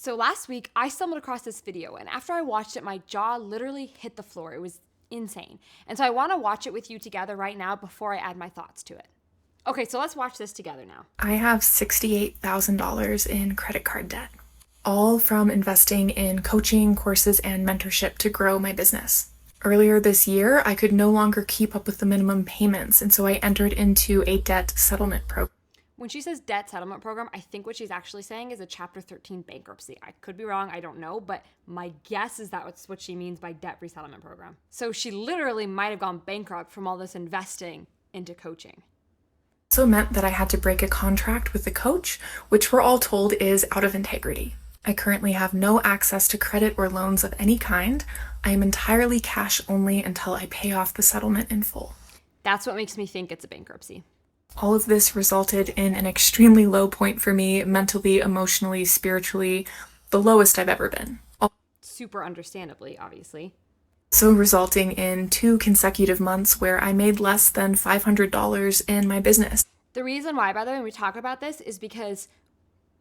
So last week, I stumbled across this video, and after I watched it, my jaw literally hit the floor. It was insane. And so I want to watch it with you together right now before I add my thoughts to it. Okay, so let's watch this together now. I have $68,000 in credit card debt, all from investing in coaching, courses, and mentorship to grow my business. Earlier this year, I could no longer keep up with the minimum payments, and so I entered into a debt settlement program. When she says debt settlement program, I think what she's actually saying is a Chapter 13 bankruptcy. I could be wrong, I don't know, but my guess is that's what she means by debt resettlement program. So she literally might have gone bankrupt from all this investing into coaching. It also meant that I had to break a contract with the coach, which we're all told is out of integrity. I currently have no access to credit or loans of any kind. I am entirely cash only until I pay off the settlement in full. That's what makes me think it's a bankruptcy. All of this resulted in an extremely low point for me, mentally, emotionally, spiritually, the lowest I've ever been. Super understandably, obviously. Also resulting in 2 consecutive months where I made less than $500 in my business. The reason why, by the way, when we talk about this is because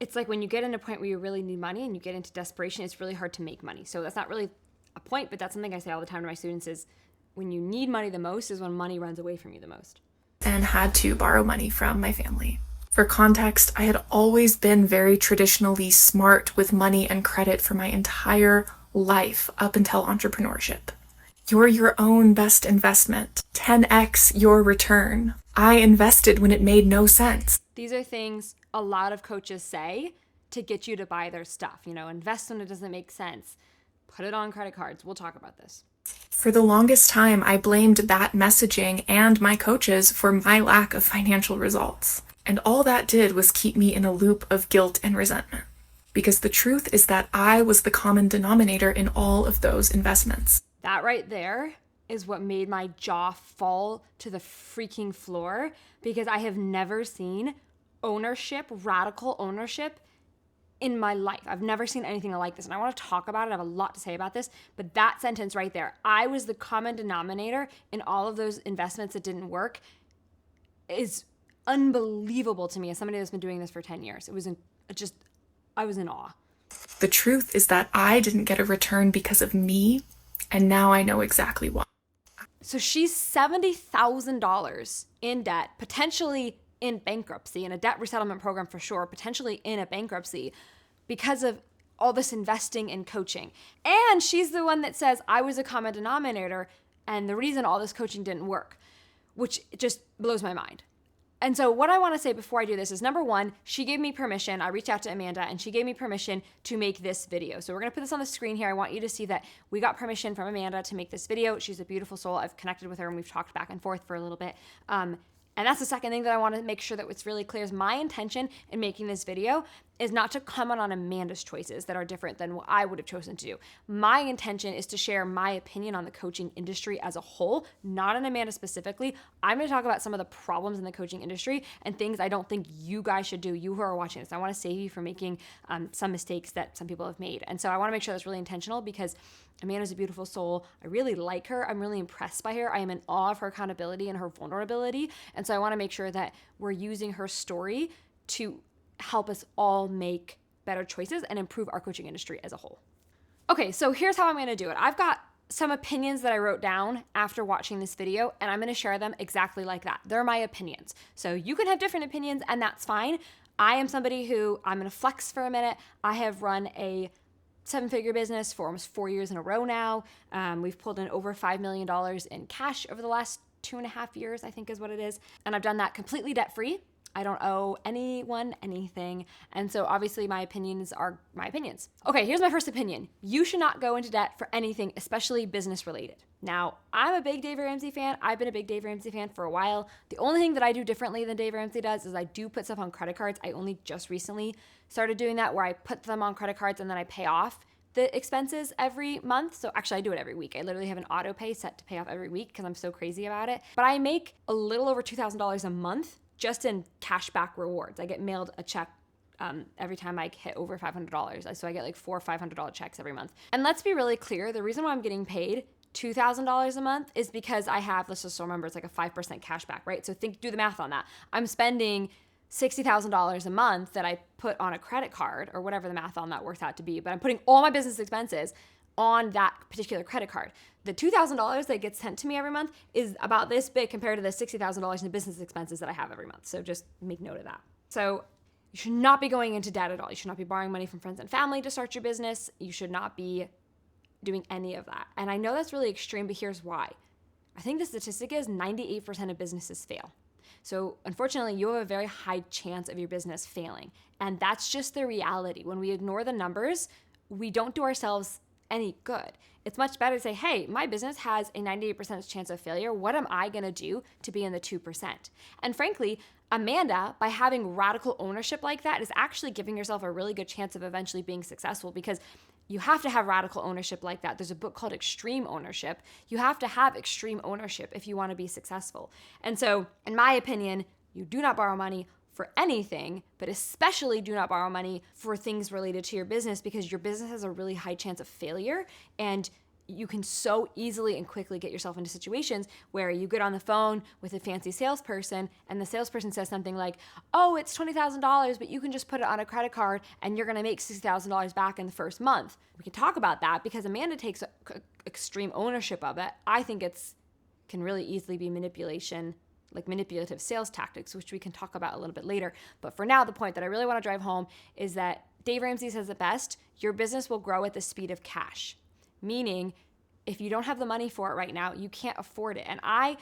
it's like when you get into a point where you really need money and you get into desperation, it's really hard to make money. So that's not really a point, but that's something I say all the time to my students is when you need money the most is when money runs away from you the most. And had to borrow money from my family. For context, I had always been very traditionally smart with money and credit for my entire life up until entrepreneurship. You're your own best investment. 10x your return. I invested when it made no sense. These are things a lot of coaches say to get you to buy their stuff. Invest when it doesn't make sense. Put it on credit cards. We'll talk about this. For the longest time, I blamed that messaging and my coaches for my lack of financial results. And all that did was keep me in a loop of guilt and resentment. Because the truth is that I was the common denominator in all of those investments. That right there is what made my jaw fall to the freaking floor, because I have never seen ownership, radical ownership, in my life. I've never seen anything like this. And I want to talk about it. I have a lot to say about this. But that sentence right there, I was the common denominator in all of those investments that didn't work, is unbelievable to me as somebody that's been doing this for 10 years. I was in awe. The truth is that I didn't get a return because of me. And now I know exactly why. So she's $70,000 in debt, potentially in bankruptcy, in a debt resettlement program for sure, potentially in a bankruptcy because of all this investing in coaching. And she's the one that says, I was a common denominator and the reason all this coaching didn't work, which just blows my mind. And so what I want to say before I do this is, number one, she gave me permission. I reached out to Amanda and she gave me permission to make this video. So we're going to put this on the screen here. I want you to see that we got permission from Amanda to make this video. She's a beautiful soul. I've connected with her and we've talked back and forth for a little bit. And that's the second thing that I want to make sure that it's really clear is my intention in making this video is not to comment on Amanda's choices that are different than what I would have chosen to do. My intention is to share my opinion on the coaching industry as a whole, not on Amanda specifically. I'm going to talk about some of the problems in the coaching industry and things I don't think you guys should do, you who are watching this. I want to save you from making some mistakes that some people have made. And so I want to make sure that's really intentional because Amanda's a beautiful soul. I really like her. I'm really impressed by her. I am in awe of her accountability and her vulnerability. And so I want to make sure that we're using her story to help us all make better choices and improve our coaching industry as a whole. Okay, so here's how I'm going to do it. I've got some opinions that I wrote down after watching this video, and I'm going to share them exactly like that. They're my opinions. So you can have different opinions, and that's fine. I am somebody who, I'm going to flex for a minute. I have run a 7-figure business for almost 4 years in a row now. We've pulled in over $5 million in cash over the last 2.5 years, I think is what it is. And I've done that completely debt-free. I don't owe anyone anything. And so obviously my opinions are my opinions. Okay, here's my first opinion. You should not go into debt for anything, especially business related. Now, I'm a big Dave Ramsey fan. I've been a big Dave Ramsey fan for a while. The only thing that I do differently than Dave Ramsey does is I do put stuff on credit cards. I only just recently started doing that where I put them on credit cards and then I pay off the expenses every month. So actually I do it every week. I literally have an auto pay set to pay off every week because I'm so crazy about it. But I make a little over $2,000 a month just in cashback rewards. I get mailed a check every time I hit over $500. So I get like $400 or $500 checks every month. And let's be really clear, the reason why I'm getting paid $2,000 a month is because I have, let's just remember, it's like a 5% cashback, right? So do the math on that. I'm spending $60,000 a month that I put on a credit card or whatever the math on that works out to be, but I'm putting all my business expenses on that particular credit card. The $2,000 that gets sent to me every month is about this big compared to the $60,000 in business expenses that I have every month. So just make note of that. So you should not be going into debt at all. You should not be borrowing money from friends and family to start your business. You should not be doing any of that. And I know that's really extreme, but here's why. I think the statistic is 98% of businesses fail. So unfortunately, you have a very high chance of your business failing. And that's just the reality. When we ignore the numbers, we don't do ourselves any good. It's much better to say, hey, my business has a 98% chance of failure. What am I going to do to be in the 2%? And frankly, Amanda, by having radical ownership like that, is actually giving yourself a really good chance of eventually being successful, because you have to have radical ownership like that. There's a book called Extreme Ownership. You have to have extreme ownership if you want to be successful. And so, in my opinion, you do not borrow money for anything, but especially do not borrow money for things related to your business, because your business has a really high chance of failure, and you can so easily and quickly get yourself into situations where you get on the phone with a fancy salesperson and the salesperson says something like, oh, it's $20,000, but you can just put it on a credit card and you're going to make $60,000 back in the first month. We can talk about that because Amanda takes extreme ownership of it. I think can really easily be manipulation, like manipulative sales tactics, which we can talk about a little bit later. But for now, the point that I really want to drive home is that Dave Ramsey says it best: your business will grow at the speed of cash. Meaning, if you don't have the money for it right now, you can't afford it. And I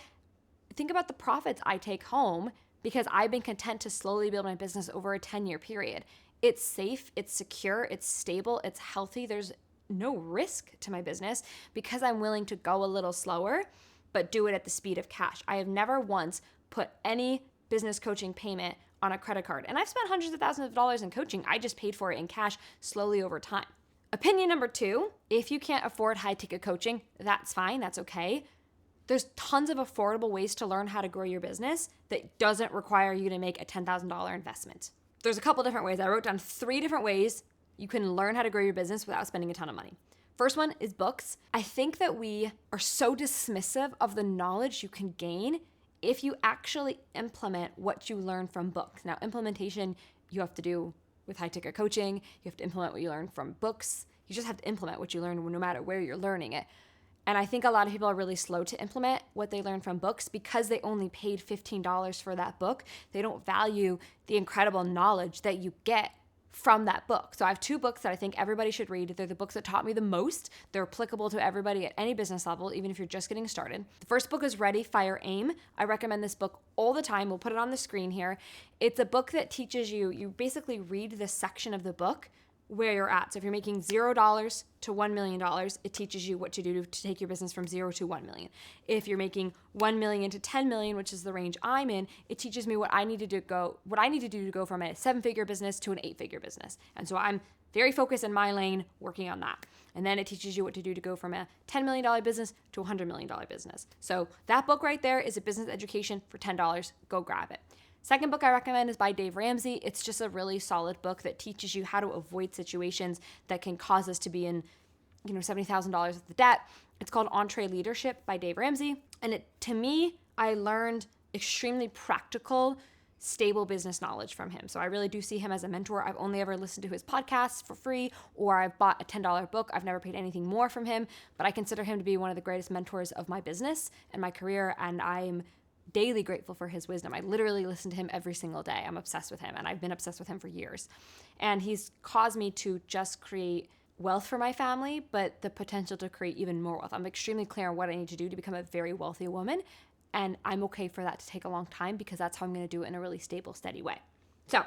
think about the profits I take home because I've been content to slowly build my business over a 10-year period. It's safe, it's secure, it's stable, it's healthy. There's no risk to my business because I'm willing to go a little slower, but do it at the speed of cash. I have never once put any business coaching payment on a credit card. And I've spent hundreds of thousands of dollars in coaching. I just paid for it in cash slowly over time. Opinion number 2, if you can't afford high-ticket coaching, that's fine, that's okay. There's tons of affordable ways to learn how to grow your business that doesn't require you to make a $10,000 investment. There's a couple different ways. I wrote down 3 different ways you can learn how to grow your business without spending a ton of money. First one is books. I think that we are so dismissive of the knowledge you can gain if you actually implement what you learn from books. Now, implementation you have to do with high-ticket coaching. You have to implement what you learn from books. You just have to implement what you learn no matter where you're learning it. And I think a lot of people are really slow to implement what they learn from books because they only paid $15 for that book. They don't value the incredible knowledge that you get from that book. So I have 2 books that I think everybody should read. They're the books that taught me the most. They're applicable to everybody at any business level, even if you're just getting started. The first book is Ready, Fire, Aim. I recommend this book all the time. We'll put it on the screen here. It's a book that teaches you basically read the section of the book where you're at. So if you're making $0 to $1 million, it teaches you what to do to take your business from 0 to 1 million. If you're making 1 million to 10 million, which is the range I'm in, it teaches me what I need to do to go from a 7-figure business to an 8-figure business. And so I'm very focused in my lane working on that. And then it teaches you what to do to go from a $10 million business to a $100 million business. So that book right there is a business education for $10. Go grab it. Second book I recommend is by Dave Ramsey. It's just a really solid book that teaches you how to avoid situations that can cause us to be in, $70,000 of the debt. It's called EntreLeadership by Dave Ramsey. And to me, I learned extremely practical, stable business knowledge from him. So I really do see him as a mentor. I've only ever listened to his podcasts for free, or I've bought a $10 book. I've never paid anything more from him, but I consider him to be one of the greatest mentors of my business and my career. And I'm daily grateful for his wisdom. I literally listen to him every single day. I'm obsessed with him, and I've been obsessed with him for years. And he's caused me to just create wealth for my family, but the potential to create even more wealth. I'm extremely clear on what I need to do to become a very wealthy woman, and I'm okay for that to take a long time because that's how I'm going to do it in a really stable, steady way. So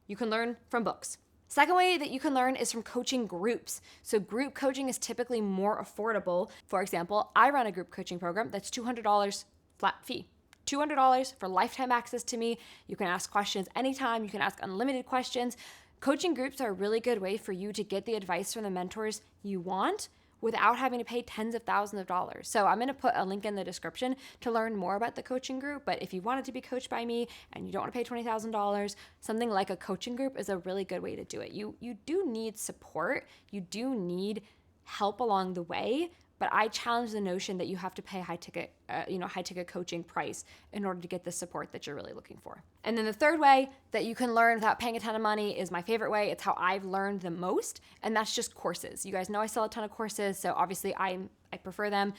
you can learn from books. Second way that you can learn is from coaching groups. So group coaching is typically more affordable. For example, I run a group coaching program that's $200 flat fee. $200 for lifetime access to me. You can ask questions anytime. You can ask unlimited questions. Coaching groups are a really good way for you to get the advice from the mentors you want without having to pay tens of thousands of dollars. So I'm going to put a link in the description to learn more about the coaching group. But if you wanted to be coached by me and you don't want to pay $20,000, something like a coaching group is a really good way to do it. You do need support. You do need help along the way. but I challenge the notion that you have to pay high ticket coaching price in order to get the support that you're really looking for. And then the third way that you can learn without paying a ton of money is my favorite way. It's how I've learned the most, and that's just courses. You guys know I sell a ton of courses, so obviously I prefer them.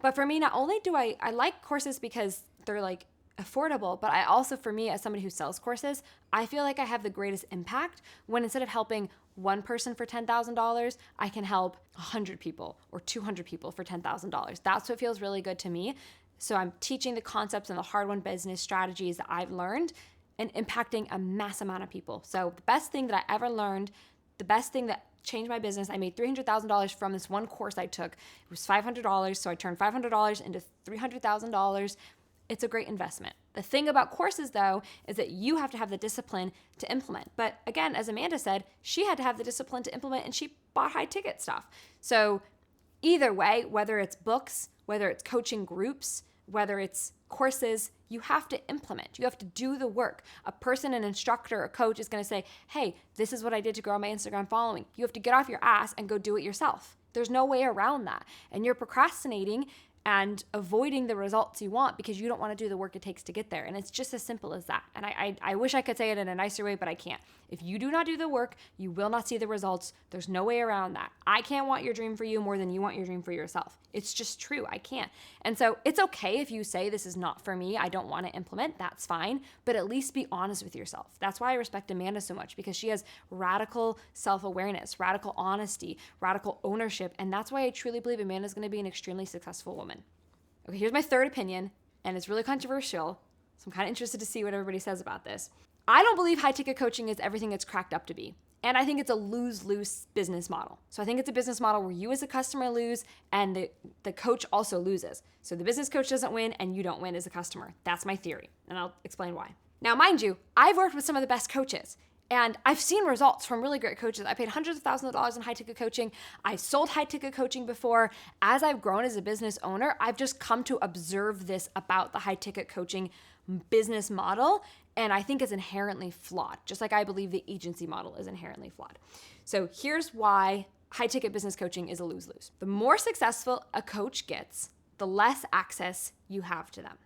But for me, not only do I like courses because they're like affordable, but I also, for me, as somebody who sells courses, I feel like I have the greatest impact when instead of helping one person for $10,000, I can help 100 people or 200 people for $10,000. That's what feels really good to me. So I'm teaching the concepts and the hard-won business strategies that I've learned and impacting a mass amount of people. So the best thing that I ever learned, the best thing that changed my business, I made $300,000 from this one course I took. It was $500, so I turned $500 into $300,000. It's a great investment. The thing about courses, though, is that you have to have the discipline to implement. But again, as Amanda said, she had to have the discipline to implement, and she bought high ticket stuff. So either way, whether it's books, whether it's coaching groups, whether it's courses, you have to implement. You have to do the work. A person, an instructor, a coach is going to say, hey, this is what I did to grow my Instagram following. You have to get off your ass and go do it yourself. There's no way around that. And you're procrastinating and avoiding the results you want because you don't want to do the work it takes to get there. And it's just as simple as that. And I wish I could say it in a nicer way, but I can't. If you do not do the work, you will not see the results. There's no way around that. I can't want your dream for you more than you want your dream for yourself. It's just true. I can't. And so it's okay if you say this is not for me, I don't want to implement, that's fine. But at least be honest with yourself. That's why I respect Amanda so much, because she has radical self-awareness, radical honesty, radical ownership. And that's why I truly believe Amanda's going to be an extremely successful woman. Okay, here's my third opinion, and it's really controversial, so I'm kind of interested to see what everybody says about this. I don't believe high-ticket coaching is everything it's cracked up to be, and I think it's a lose-lose business model. So I think it's a business model where you as a customer lose, and the coach also loses. So the business coach doesn't win, and you don't win as a customer. That's my theory, and I'll explain why. Now, mind you, I've worked with some of the best coaches, and I've seen results from really great coaches. I paid hundreds of thousands of dollars in high-ticket coaching. I sold high-ticket coaching before. As I've grown as a business owner, I've just come to observe this about the high-ticket coaching business model, and I think it's inherently flawed, just like I believe the agency model is inherently flawed. So here's why high-ticket business coaching is a lose-lose. The more successful a coach gets, the less access you have to them.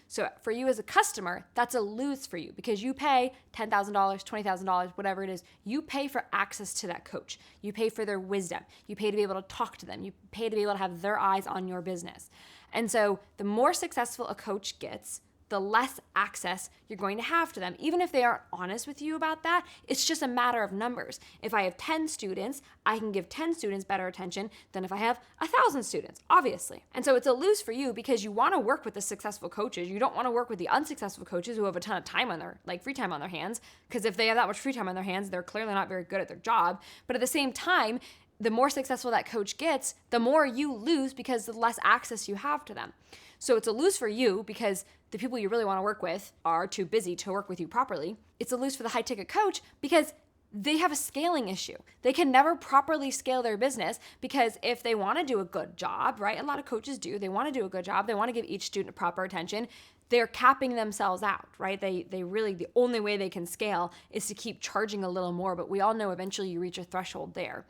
So for you as a customer, that's a lose for you because you pay $10,000, $20,000, whatever it is. You pay for access to that coach. You pay for their wisdom. You pay to be able to talk to them. You pay to be able to have their eyes on your business. And so the more successful a coach gets, the less access you're going to have to them. Even if they aren't honest with you about that, it's just a matter of numbers. If I have 10 students, I can give 10 students better attention than if I have 1,000 students, obviously. And so it's a lose for you because you want to work with the successful coaches. You don't want to work with the unsuccessful coaches who have a ton of time on their, free time on their hands, because if they have that much free time on their hands, they're clearly not very good at their job. But at the same time, the more successful that coach gets, the more you lose because the less access you have to them. So it's a lose for you because the people you really want to work with are too busy to work with you properly. It's a lose for the high ticket coach because they have a scaling issue. They can never properly scale their business because if they want to do a good job, right? A lot of coaches do. They want to do a good job. They want to give each student proper attention. They're capping themselves out, right? They really, the only way they can scale is to keep charging a little more, but we all know eventually you reach a threshold there.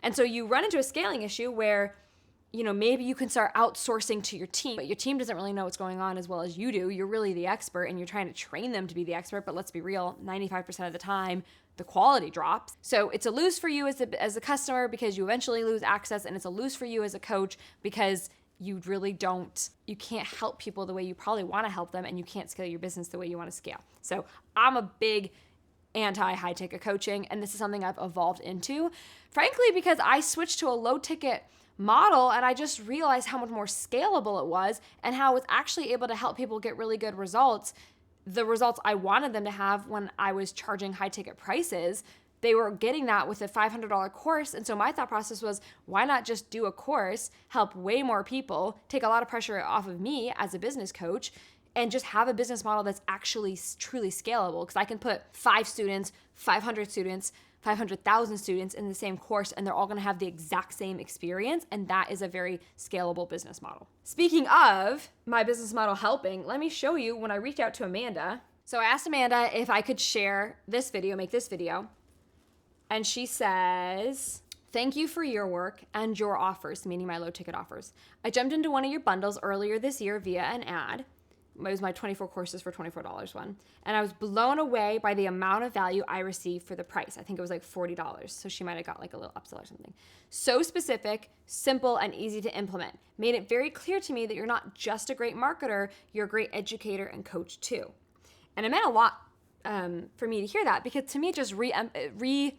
And so you run into a scaling issue where, maybe you can start outsourcing to your team, but your team doesn't really know what's going on as well as you do. You're really the expert and you're trying to train them to be the expert, but let's be real, 95% of the time, the quality drops. So it's a lose for you as a customer because you eventually lose access, and it's a lose for you as a coach because you can't help people the way you probably want to help them, and you can't scale your business the way you want to scale. So I'm a big anti-high ticket coaching, and this is something I've evolved into, frankly, because I switched to a low ticket model and I just realized how much more scalable it was and how it was actually able to help people get really good results. The results I wanted them to have when I was charging high ticket prices, they were getting that with a $500 course. And so my thought process was, why not just do a course, help way more people, take a lot of pressure off of me as a business coach, and just have a business model that's actually truly scalable? Because I can put 5 students, 500 students, 500,000 students in the same course, and they're all going to have the exact same experience, and that is a very scalable business model. Speaking of my business model helping, let me show you when I reached out to Amanda. So I asked Amanda if I could share this video, make this video, and she says, Thank you for your work and your offers, meaning my low ticket offers. I jumped into one of your bundles earlier this year via an ad. It was my 24 courses for $24 one. And I was blown away by the amount of value I received for the price. I think it was like $40. So she might have got like a little upsell or something. So specific, simple, and easy to implement. Made it very clear to me that you're not just a great marketer, you're a great educator and coach too. And it meant a lot for me to hear that, because to me it just reiterates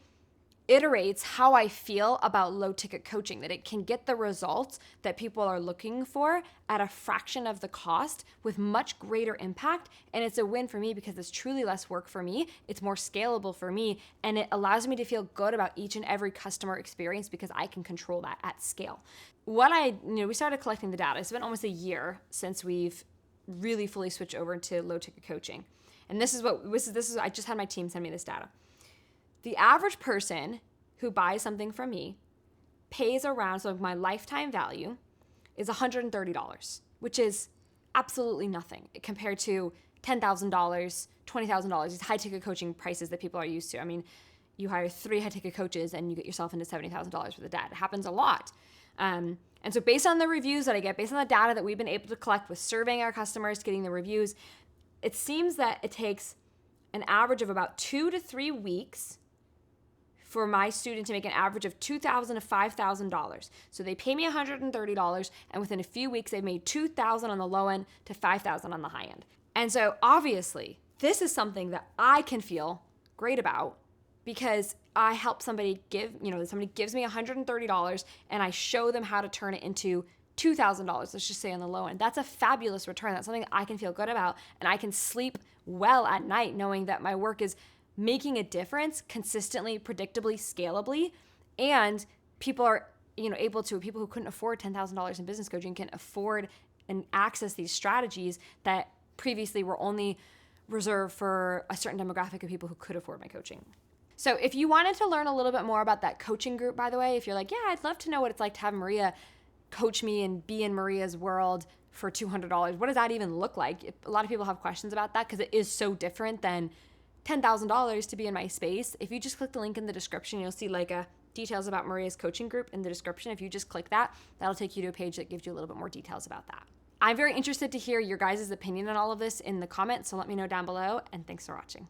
how I feel about low ticket coaching, that it can get the results that people are looking for at a fraction of the cost with much greater impact. And it's a win for me because it's truly less work for me. It's more scalable for me. And it allows me to feel good about each and every customer experience because I can control that at scale. We started collecting the data. It's been almost a year since we've really fully switched over to low ticket coaching. And this is I just had my team send me this data. The average person who buys something from me pays around, so my lifetime value is $130, which is absolutely nothing compared to $10,000, $20,000, these high ticket coaching prices that people are used to. I mean, you hire 3 high ticket coaches and you get yourself into $70,000 for the debt. It happens a lot. And so based on the reviews that I get, based on the data that we've been able to collect with surveying our customers, getting the reviews, it seems that it takes an average of about 2 to 3 weeks for my student to make an average of $2,000 to $5,000. So they pay me $130, and within a few weeks, they've made $2,000 on the low end to $5,000 on the high end. And so obviously, this is something that I can feel great about because I help somebody somebody gives me $130 and I show them how to turn it into $2,000, let's just say on the low end. That's a fabulous return. That's something that I can feel good about, and I can sleep well at night knowing that my work is making a difference consistently, predictably, scalably, and people are people who couldn't afford $10,000 in business coaching can afford and access these strategies that previously were only reserved for a certain demographic of people who could afford my coaching. So if you wanted to learn a little bit more about that coaching group, by the way, if you're like, yeah, I'd love to know what it's like to have Maria coach me and be in Maria's world for $200, what does that even look like? A lot of people have questions about that because it is so different than $10,000 to be in my space. If you just click the link in the description, you'll see details about Maria's coaching group in the description. If you just click that, that'll take you to a page that gives you a little bit more details about that. I'm very interested to hear your guys' opinion on all of this in the comments, so let me know down below, and thanks for watching.